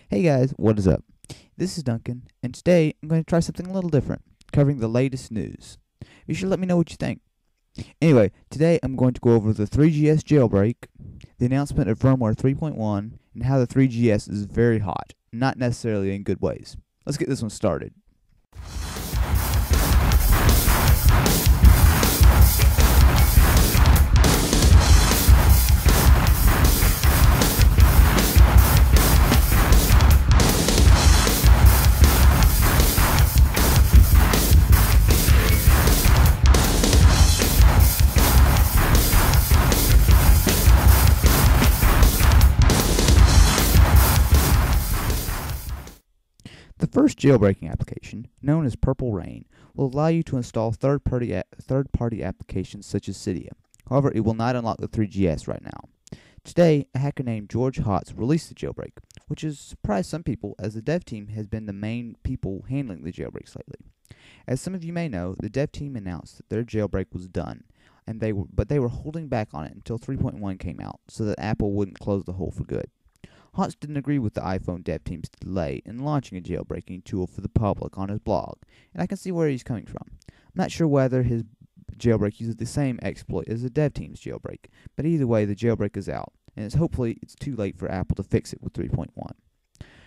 Hey guys, what is up? This is Duncan, and today I'm going to try something a little different, covering the latest news. Be sure to let me know what you think. Anyway, today I'm going to go over the 3GS Jailbreak, the announcement of firmware 3.1, and how the 3GS is very hot, not necessarily in good ways. Let's get this one started. The first jailbreaking application, known as Purple Rain, will allow you to install third-party applications such as Cydia. However, it will not unlock the 3GS right now. Today, a hacker named George Hotz released the jailbreak, which has surprised some people as the dev team has been the main people handling the jailbreaks lately. As some of you may know, the dev team announced that their jailbreak was done, but they were holding back on it until 3.1 came out so that Apple wouldn't close the hole for good. Hotz didn't agree with the iPhone dev team's delay in launching a jailbreaking tool for the public on his blog, and I can see where he's coming from. I'm not sure whether his jailbreak uses the same exploit as the dev team's jailbreak, but either way the jailbreak is out, and hopefully it's too late for Apple to fix it with 3.1.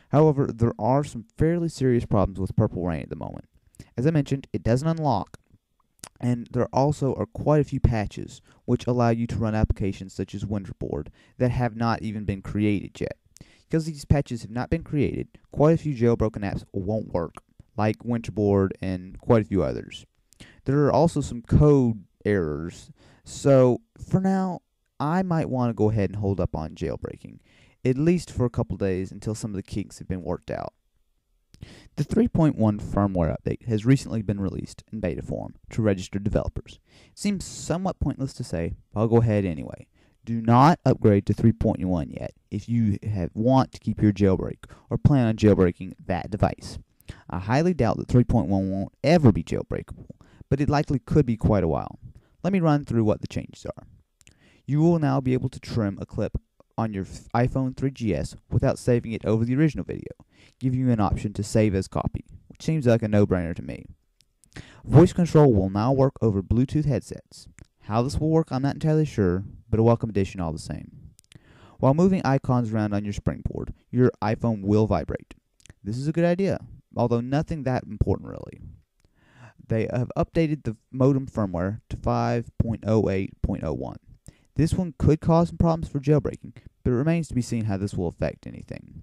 However, there are some fairly serious problems with Purple Rain at the moment. As I mentioned, it doesn't unlock, and there also are quite a few patches which allow you to run applications such as Winterboard that have not even been created yet. Because these patches have not been created, quite a few jailbroken apps won't work, like Winterboard and quite a few others. There are also some code errors, so for now, I might want to go ahead and hold up on jailbreaking, at least for a couple days until some of the kinks have been worked out. The 3.1 firmware update has recently been released in beta form to registered developers. It seems somewhat pointless to say, but I'll go ahead anyway. Do not upgrade to 3.1 yet if you want to keep your jailbreak or plan on jailbreaking that device. I highly doubt that 3.1 won't ever be jailbreakable, but it likely could be quite a while. Let me run through what the changes are. You will now be able to trim a clip on your iPhone 3GS without saving it over the original video, giving you an option to save as copy, which seems like a no-brainer to me. Voice control will now work over Bluetooth headsets. How this will work, I'm not entirely sure, but a welcome addition all the same. While moving icons around on your springboard, your iPhone will vibrate. This is a good idea, although nothing that important really. They have updated the modem firmware to 5.08.01. This one could cause some problems for jailbreaking, but it remains to be seen how this will affect anything.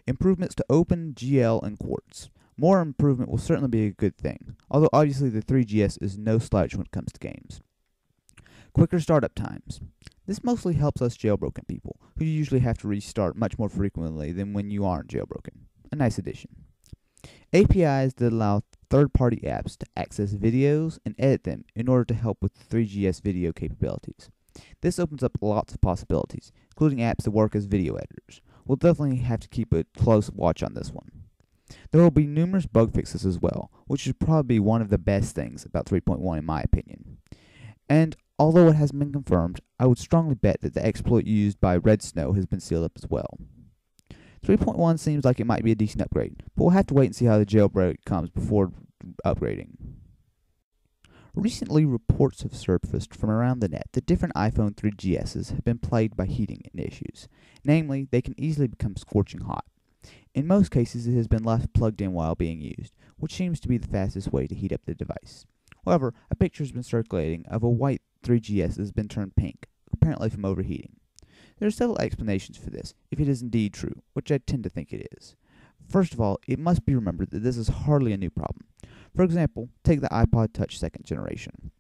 Improvements to OpenGL and Quartz. More improvement will certainly be a good thing, although obviously the 3GS is no slouch when it comes to games. Quicker startup times. This mostly helps us jailbroken people, who usually have to restart much more frequently than when you aren't jailbroken. A nice addition. APIs that allow third-party apps to access videos and edit them in order to help with 3GS video capabilities. This opens up lots of possibilities, including apps that work as video editors. We'll definitely have to keep a close watch on this one. There will be numerous bug fixes as well, which is probably one of the best things about 3.1 in my opinion. And although it hasn't been confirmed, I would strongly bet that the exploit used by Red Snow has been sealed up as well. 3.1 seems like it might be a decent upgrade, but we'll have to wait and see how the jailbreak comes before upgrading. Recently, reports have surfaced from around the net that different iPhone 3GSs have been plagued by heating issues. Namely, they can easily become scorching hot. In most cases, it has been left plugged in while being used, which seems to be the fastest way to heat up the device. However, a picture has been circulating of a white 3GS that has been turned pink, apparently from overheating. There are several explanations for this, if it is indeed true, which I tend to think it is. First of all, it must be remembered that this is hardly a new problem. For example, take the iPod Touch 2nd generation.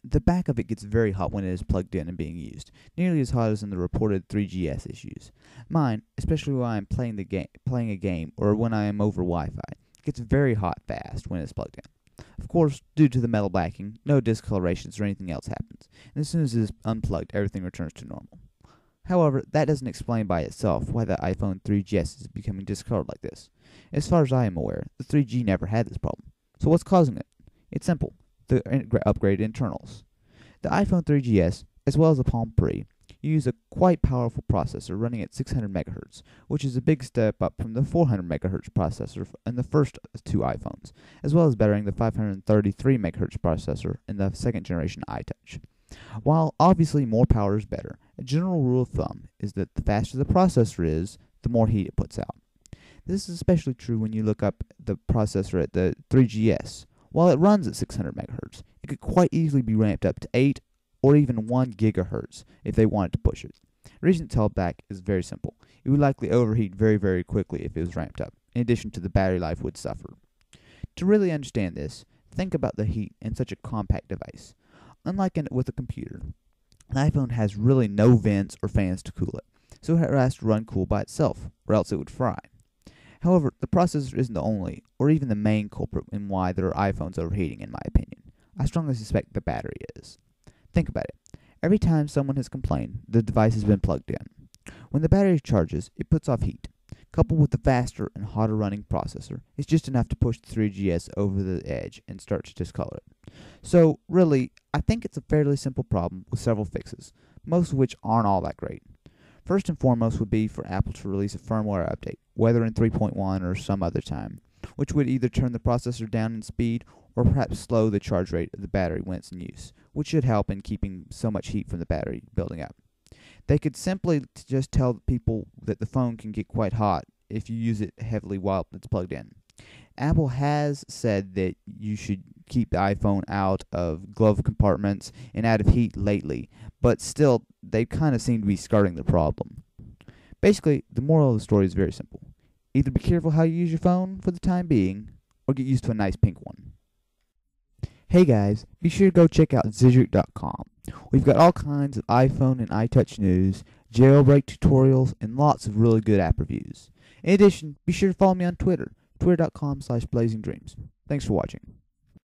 The back of it gets very hot when it is plugged in and being used, nearly as hot as in the reported 3GS issues. Mine, especially when I am playing a game or when I am over Wi-Fi, gets very hot fast when it's plugged in. Of course, due to the metal backing, no discolorations or anything else happens, and as soon as it is unplugged, everything returns to normal. However, that doesn't explain by itself why the iPhone 3GS is becoming discolored like this. As far as I am aware, the 3G never had this problem. So what's causing it? It's simple. The upgraded internals. The iPhone 3GS, as well as the Palm Pre, You use a quite powerful processor running at 600 MHz, which is a big step up from the 400 MHz processor in the first two iPhones, as well as bettering the 533 MHz processor in the second generation iTouch. While obviously more power is better, a general rule of thumb is that the faster the processor is, the more heat it puts out. This is especially true when you look up the processor at the 3GS. While it runs at 600 MHz, it could quite easily be ramped up to 8 or even 1 GHz if they wanted to push it. The reason it's held back is very simple. It would likely overheat very, very quickly if it was ramped up, in addition to the battery life would suffer. To really understand this, think about the heat in such a compact device. Unlike with a computer, an iPhone has really no vents or fans to cool it, so it has to run cool by itself, or else it would fry. However, the processor isn't the only, or even the main culprit in why there are iPhones overheating, in my opinion. I strongly suspect the battery is. Think about it. Every time someone has complained, the device has been plugged in. When the battery charges, it puts off heat. Coupled with the faster and hotter running processor, it's just enough to push the 3GS over the edge and start to discolor it. So, really, I think it's a fairly simple problem with several fixes, most of which aren't all that great. First and foremost would be for Apple to release a firmware update, whether in 3.1 or some other time, which would either turn the processor down in speed or perhaps slow the charge rate of the battery when it's in use, which should help in keeping so much heat from the battery building up. They could simply just tell people that the phone can get quite hot if you use it heavily while it's plugged in. Apple has said that you should keep the iPhone out of glove compartments and out of heat lately, but still, they kind of seem to be skirting the problem. Basically, the moral of the story is very simple. Either be careful how you use your phone for the time being, or get used to a nice pink one. Hey guys, be sure to go check out Jailbreak.com. We've got all kinds of iPhone and iTouch news, jailbreak tutorials, and lots of really good app reviews. In addition, be sure to follow me on Twitter, twitter.com/blazingdreams. Thanks for watching.